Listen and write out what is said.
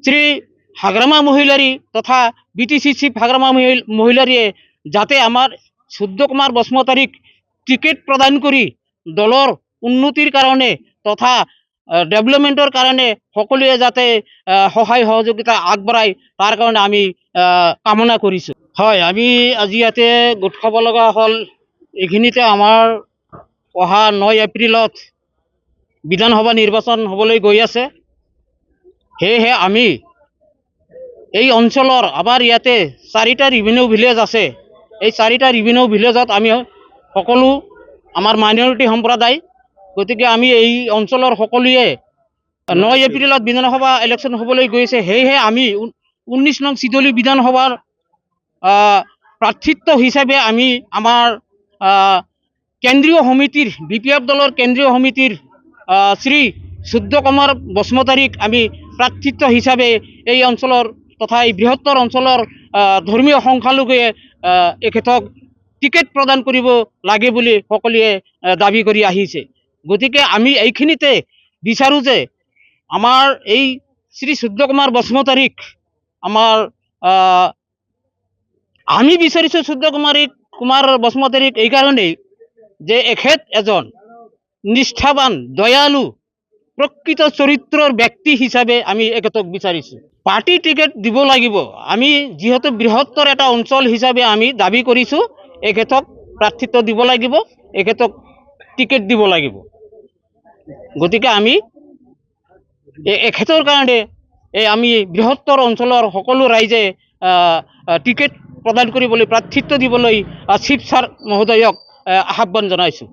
শ্ৰী হাগ্ৰামা মহিলাৰী তথা BTC chief Hagrama মহিলাৰীয়ে যাতে আমাৰ সূৰ্য কুমাৰ বসুমতাৰীক টিকেট প্ৰদান কৰে দলৰ উন্নতিৰ কাৰণে তথা ডেভেলপমেন্টৰ কাৰণে সকলে যাতে সহায় সহযোগিতা আগবঢ়ায় তাৰ কাৰণে আমি কামনা কৰিছো। হয়, আমি আজি ইয়াতে গোট খাব লগা হল এইখিনিতে আমার অহা 9 এপ্রিলত বিধানসভা নির্বাচন হবলৈ গৈ আছে। সেয়েহে আমি এই অঞ্চলৰ আমাৰ ইয়াতে 4টা ৰেভিনিউ ভিলেজ আছে। এই 4টা ৰেভিনিউ ভিলেজত আমি সকলো আমাৰ মাইনৰিটি সম্প্ৰদায়, গতিকে আমি এই অঞ্চলৰ সকলোৱে 9 এপ্ৰিলত বিধানসভা ইলেকশ্যন হ'বলৈ গৈছে। সেয়েহে আমি 19 নং চিদলি বিধানসভাৰ প্ৰাৰ্থিত্ব হিচাপে আমি আমাৰ কেন্দ্ৰীয় সমিতিৰ BPF দলৰ কেন্দ্ৰীয় সমিতিৰ শ্ৰী সূৰ্য কুমাৰ বসুমতাৰীক আমি প্ৰাৰ্থিত্ব হিচাপে এই অঞ্চলৰ তথা এই বৃহত্তৰ অঞ্চলৰ ধৰ্মীয় সংখ্যালঘুৱে এখেতক টিকেট প্ৰদান কৰিব লাগে বুলি সকলোৱে দাবী কৰি আহিছে। গতিকে আমি এইখিনিতে বিচাৰোঁ যে আমাৰ এই শ্ৰী সূৰ্য কুমাৰ বসুমতাৰীক আমাৰ আমি বিচাৰিছোঁ সূৰ্য কুমাৰ বসুমতাৰীক এই কাৰণেই যে এখেত এজন নিষ্ঠাবান দয়ালু প্ৰকৃত চৰিত্ৰৰ ব্যক্তি হিচাপে আমি এখেতক বিচাৰিছোঁ। পাৰ্টি টিকেট দিব লাগিব। আমি যেহেতু বৃহত্তৰ এটা অঞ্চল হিচাপে আমি দাবী কৰিছোঁ এখেতক প্ৰাৰ্থিত্ব দিব লাগিব, এখেতক টিকেট দিব লাগিব। গতিকে আমি এখেতৰ কাৰণে আমি বৃহত্তৰ অঞ্চলৰ সকলো ৰাইজে টিকেট প্ৰদান কৰিবলৈ প্ৰাৰ্থিত্ব দিবলৈ চিফ ছাৰ মহোদয়ক আহ্বান জনাইছোঁ।